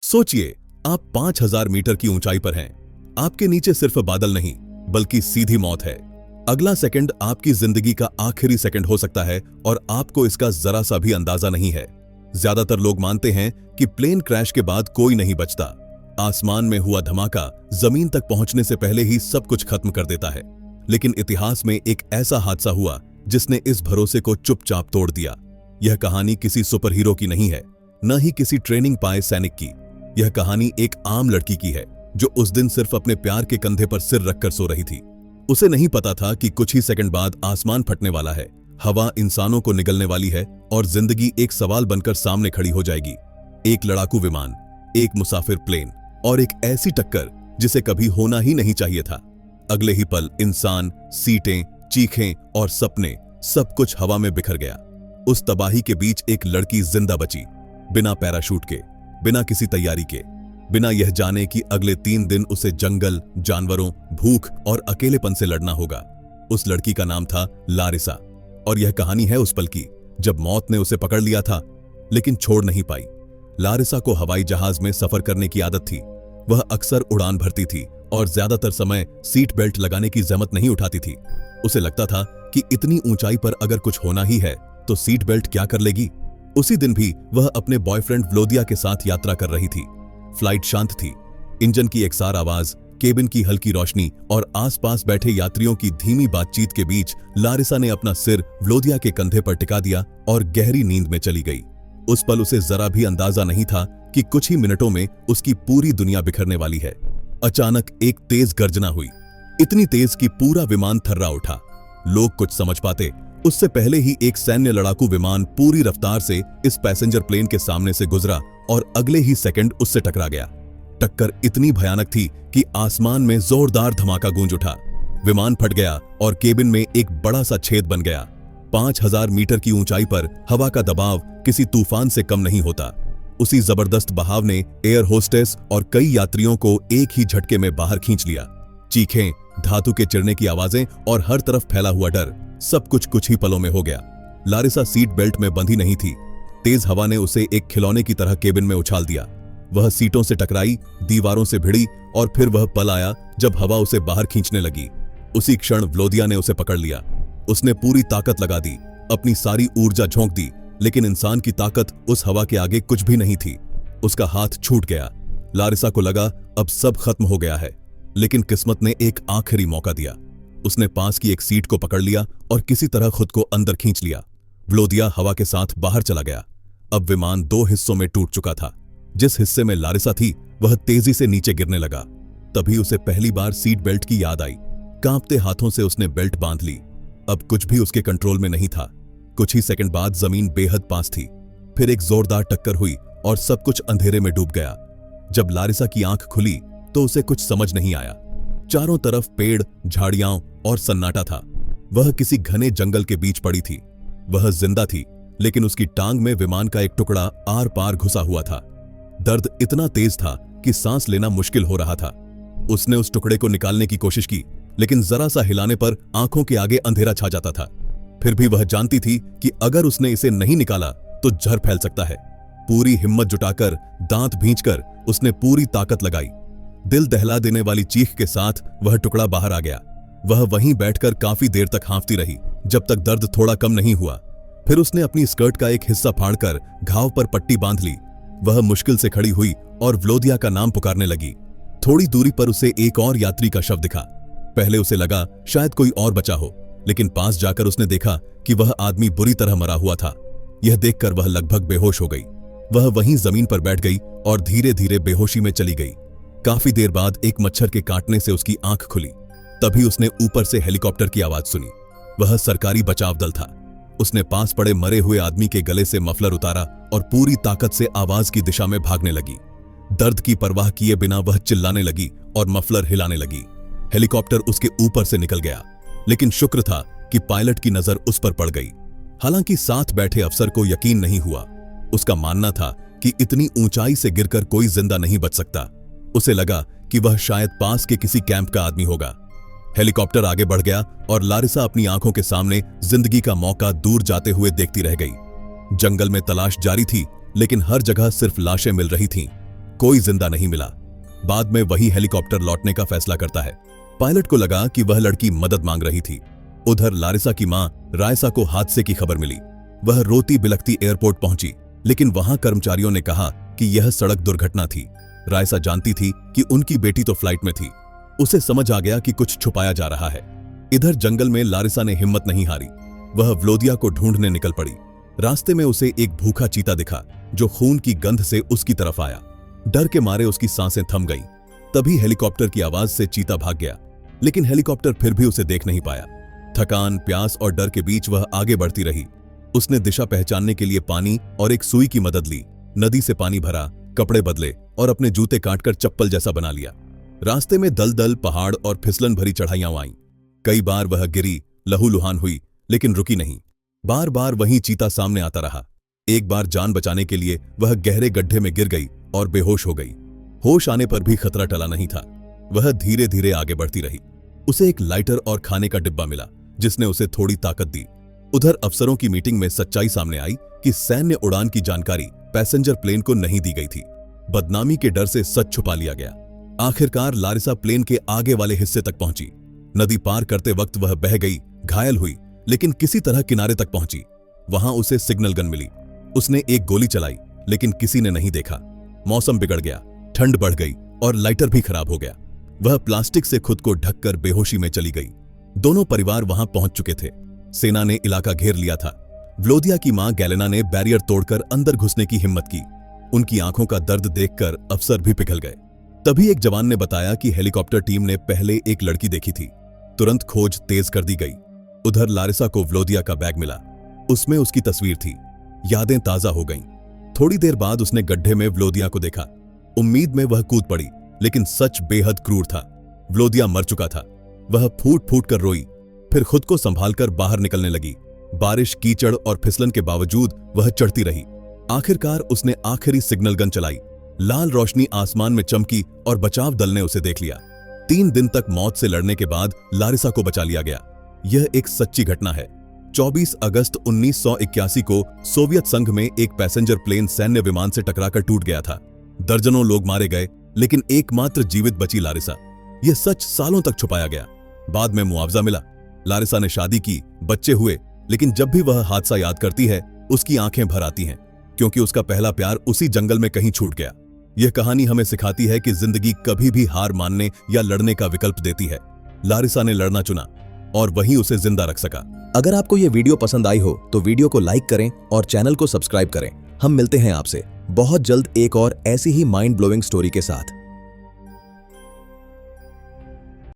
सोचिए, आप 5000 मीटर की ऊंचाई पर हैं। आपके नीचे सिर्फ बादल नहीं, बल्कि सीधी मौत है। अगला सेकंड आपकी जिंदगी का आखिरी सेकंड हो सकता है और आपको इसका जरा सा भी अंदाजा नहीं है। ज्यादातर लोग मानते हैं कि प्लेन क्रैश के बाद कोई नहीं बचता। आसमान में हुआ धमाका जमीन तक पहुंचने से पहले ही सब कुछ खत्म कर देता है। लेकिन इतिहास में एक ऐसा हादसा हुआ जिसने इस भरोसे को चुपचाप तोड़ दिया। यह कहानी किसी सुपर हीरो की नहीं है, न ही किसी ट्रेनिंग पाए सैनिक की। यह कहानी एक आम लड़की की है जो उस दिन सिर्फ अपने प्यार के कंधे पर सिर रखकर सो रही थी। उसे नहीं पता था कि कुछ ही सेकंड बाद आसमान फटने वाला है, हवा इंसानों को निगलने वाली है और जिंदगी एक सवाल बनकर सामने खड़ी हो जाएगी। एक लड़ाकू विमान, एक मुसाफिर प्लेन और एक ऐसी टक्कर जिसे कभी होना ही नहीं चाहिए था। अगले ही पल इंसान, सीटें, चीखें और सपने सब कुछ हवा में बिखर गया। उस तबाही के बीच एक लड़की जिंदा बची, बिना पैराशूट के, बिना किसी तैयारी के, बिना यह जाने कि अगले 3 दिन उसे जंगल, जानवरों, भूख और अकेलेपन से लड़ना होगा। उस लड़की का नाम था लारिसा और यह कहानी है उस पल की जब मौत ने उसे पकड़ लिया था लेकिन छोड़ नहीं पाई। लारिसा को हवाई जहाज में सफर करने की आदत थी। वह अक्सर उड़ान भरती थी और ज्यादातर समय सीट बेल्ट लगाने की जहमत नहीं उठाती थी। उसे लगता था कि इतनी ऊंचाई पर अगर कुछ होना ही है तो सीट बेल्ट क्या कर लेगी। उसी दिन भी वह अपने बॉयफ्रेंड व्लोदिया के साथ यात्रा कर रही थी। फ्लाइट शांत थी। इंजन की एकसार आवाज, केबिन की हल्की रोशनी और आसपास बैठे यात्रियों की धीमी बातचीत के बीच लारिसा ने अपना सिर व्लोदिया के कंधे पर टिका दिया और गहरी नींद में चली गई। उस पल उसे जरा भी अंदाजा नहीं था कि कुछ ही मिनटों में उसकी पूरी दुनिया बिखरने वाली है। अचानक एक तेज गर्जना हुई, इतनी तेज कि पूरा विमान थर्रा उठा। लोग कुछ समझ पाते उससे पहले ही एक सैन्य लड़ाकू विमान पूरी रफ्तार से इस पैसेंजर प्लेन के सामने से गुजरा और अगले ही सेकंड उससे टकरा गया। टक्कर इतनी भयानक थी कि आसमान में जोरदार धमाका गूंज उठा। विमान फट गया और केबिन में एक बड़ा सा छेद बन गया। 5000 मीटर की ऊंचाई पर हवा का दबाव किसी तूफान से कम नहीं होता। उसी जबरदस्त बहाव ने एयर होस्टेस और कई यात्रियों को एक ही झटके में बाहर खींच लिया। चीखें, धातु के चिरने की आवाजें और हर तरफ फैला हुआ डर, सब कुछ ही पलों में हो गया। लारिसा सीट बेल्ट में बंधी नहीं थी। तेज हवा ने उसे एक खिलौने की तरह केबिन में उछाल दिया। वह सीटों से टकराई, दीवारों से भिड़ी और फिर वह पल आया जब हवा उसे बाहर खींचने लगी। उसी क्षण व्लोदिया ने उसे पकड़ लिया। उसने पूरी ताकत लगा दी, अपनी सारी ऊर्जा झोंक दी, लेकिन इंसान की ताकत उस हवा के आगे कुछ भी नहीं थी। उसका हाथ छूट गया। लारिसा को लगा अब सब खत्म हो गया है, लेकिन किस्मत ने एक आखिरी मौका दिया। उसने पास की एक सीट को पकड़ लिया और किसी तरह खुद को अंदर खींच लिया। व्लोदिया हवा के साथ बाहर चला गया। अब विमान 2 हिस्सों में टूट चुका था। जिस हिस्से में लारिसा थी वह तेजी से नीचे गिरने लगा। तभी उसे पहली बार सीट बेल्ट की याद आई। कांपते हाथों से उसने बेल्ट बांध ली। अब कुछ भी उसके कंट्रोल में नहीं था। कुछ ही सेकंड बाद जमीन बेहद पास थी। फिर एक जोरदार टक्कर हुई और सब कुछ अंधेरे में डूब गया। जब लारिसा की आंख खुली तो उसे कुछ समझ नहीं आया। चारों तरफ पेड़, झाड़ियां और सन्नाटा था। वह किसी घने जंगल के बीच पड़ी थी। वह जिंदा थी, लेकिन उसकी टांग में विमान का एक टुकड़ा आर पार घुसा हुआ था। दर्द इतना तेज था कि सांस लेना मुश्किल हो रहा था। उसने उस टुकड़े को निकालने की कोशिश की, लेकिन जरा सा हिलाने पर आंखों के आगे अंधेरा छा जाता था। फिर भी वह जानती थी कि अगर उसने इसे नहीं निकाला तो जहर फैल सकता है। पूरी हिम्मत जुटाकर, दांत भींचकर उसने पूरी ताकत लगाई। दिल दहला देने वाली चीख के साथ वह टुकड़ा बाहर आ गया। वह वहीं बैठकर काफी देर तक हाँफती रही, जब तक दर्द थोड़ा कम नहीं हुआ। फिर उसने अपनी स्कर्ट का एक हिस्सा फाड़कर घाव पर पट्टी बांध ली। वह मुश्किल से खड़ी हुई और व्लोदिया का नाम पुकारने लगी। थोड़ी दूरी पर उसे एक और यात्री का शव दिखा। पहले उसे लगा शायद कोई और बचा हो, लेकिन पास जाकर उसने देखा कि वह आदमी बुरी तरह मरा हुआ था। यह देखकर वह लगभग बेहोश हो गई। वह वहीं जमीन पर बैठ गई और धीरे धीरे बेहोशी में चली गई। काफी देर बाद एक मच्छर के काटने से उसकी आंख खुली। तभी उसने ऊपर से हेलीकॉप्टर की आवाज सुनी। वह सरकारी बचाव दल था। उसने पास पड़े मरे हुए आदमी के गले से मफलर उतारा और पूरी ताकत से आवाज की दिशा में भागने लगी। दर्द की परवाह किए बिना वह चिल्लाने लगी और मफलर हिलाने लगी। हेलीकॉप्टर उसके ऊपर से निकल गया, लेकिन शुक्र था कि पायलट की नजर उस पर पड़ गई। हालांकि साथ बैठे अफसर को यकीन नहीं हुआ। उसका मानना था कि इतनी ऊंचाई से गिरकर कोई जिंदा नहीं बच सकता। उसे लगा कि वह शायद पास के किसी कैंप का आदमी होगा। हेलीकॉप्टर आगे बढ़ गया और लारिसा अपनी आंखों के सामने जिंदगी का मौका दूर जाते हुए देखती रह गई। जंगल में तलाश जारी थी, लेकिन हर जगह सिर्फ लाशें मिल रही थीं। कोई जिंदा नहीं मिला। बाद में वही हेलीकॉप्टर लौटने का फैसला करता है। पायलट को लगा कि वह लड़की मदद मांग रही थी। उधर लारिसा की मां रायसा को हादसे की खबर मिली। वह रोती बिलखती एयरपोर्ट पहुंची, लेकिन वहां कर्मचारियों ने कहा कि यह सड़क दुर्घटना थी। रायसा जानती थी कि उनकी बेटी तो फ्लाइट में थी। उसे समझ आ गया कि कुछ छुपाया जा रहा है। इधर जंगल में लारिसा ने हिम्मत नहीं हारी। वह व्लोदिया को ढूंढने निकल पड़ी। रास्ते में उसे एक भूखा चीता दिखा जो खून की गंध से उसकी तरफ आया। डर के मारे उसकी सांसें थम गईं। तभी हेलीकॉप्टर की आवाज से चीता भाग गया, लेकिन हेलीकॉप्टर फिर भी उसे देख नहीं पाया। थकान, प्यास और डर के बीच वह आगे बढ़ती रही। उसने दिशा पहचानने के लिए पानी और एक सुई की मदद ली। नदी से पानी भरा, कपड़े बदले और अपने जूते काटकर चप्पल जैसा बना लिया। रास्ते में दलदल, पहाड़ और फिसलन भरी चढ़ाइयां आईं। कई बार वह गिरी, लहूलुहान हुई, लेकिन रुकी नहीं। बार बार वही चीता सामने आता रहा। एक बार जान बचाने के लिए वह गहरे गड्ढे में गिर गई और बेहोश हो गई। होश आने पर भी खतरा टला नहीं था। वह धीरे धीरे आगे बढ़ती रही। उसे एक लाइटर और खाने का डिब्बा मिला, जिसने उसे थोड़ी ताकत दी। उधर अफसरों की मीटिंग में सच्चाई सामने आई कि सैन्य उड़ान की जानकारी पैसेंजर प्लेन को नहीं दी गई थी। बदनामी के डर से सच छुपा लिया गया। आखिरकार लारिसा प्लेन के आगे वाले हिस्से तक पहुंची। नदी पार करते वक्त वह बह गई, घायल हुई, लेकिन किसी तरह किनारे तक पहुंची। वहां उसे सिग्नल गन मिली। उसने एक गोली चलाई, लेकिन किसी ने नहीं देखा। मौसम बिगड़ गया, ठंड बढ़ गई और लाइटर भी खराब हो गया। वह प्लास्टिक से खुद को ढककर बेहोशी में चली गई। दोनों परिवार वहां पहुंच चुके थे। सेना ने इलाका घेर लिया था। व्लोदिया की मां गैलेना ने बैरियर तोड़कर अंदर घुसने की हिम्मत की। उनकी आंखों का दर्द देखकर अफसर भी पिघल गए। तभी एक जवान ने बताया कि हेलीकॉप्टर टीम ने पहले एक लड़की देखी थी। तुरंत खोज तेज कर दी गई। उधर लारिसा को व्लोदिया का बैग मिला। उसमें उसकी तस्वीर थी। यादें ताजा हो गईं। थोड़ी देर बाद उसने गड्ढे में व्लोदिया को देखा। उम्मीद में वह कूद पड़ी, लेकिन सच बेहद क्रूर था। व्लोदिया मर चुका था। वह फूट फूट कर रोई, फिर खुद को संभालकर बाहर निकलने लगी। बारिश, कीचड़ और फिसलन के बावजूद वह चढ़ती रही। आखिरकार उसने आखिरी सिग्नल गन चलाई। लाल रोशनी आसमान में चमकी और बचाव दल ने उसे देख लिया। 3 दिन तक मौत से लड़ने के बाद लारिसा को बचा लिया गया। यह एक सच्ची घटना है। 24 अगस्त 1981 को सोवियत संघ में एक पैसेंजर प्लेन सैन्य विमान से टकराकर टूट गया था। दर्जनों लोग मारे गए, लेकिन एकमात्र जीवित बची लारिसा। यह सच सालों तक छुपाया गया। बाद में मुआवजा मिला। लारिसा ने शादी की, बच्चे हुए, लेकिन जब भी वह हादसा याद करती है, उसकी आंखें भर आती हैं, क्योंकि उसका पहला प्यार उसी जंगल में कहीं छूट गया। यह कहानी हमें सिखाती है कि जिंदगी कभी भी हार मानने या लड़ने का विकल्प देती है। लारिसा ने लड़ना चुना और वही उसे जिंदा रख सका। अगर आपको यह वीडियो पसंद आई हो तो वीडियो को लाइक करें और चैनल को सब्सक्राइब करें। हम मिलते हैं आपसे बहुत जल्द एक और ऐसी ही माइंड ब्लोइंग स्टोरी के साथ।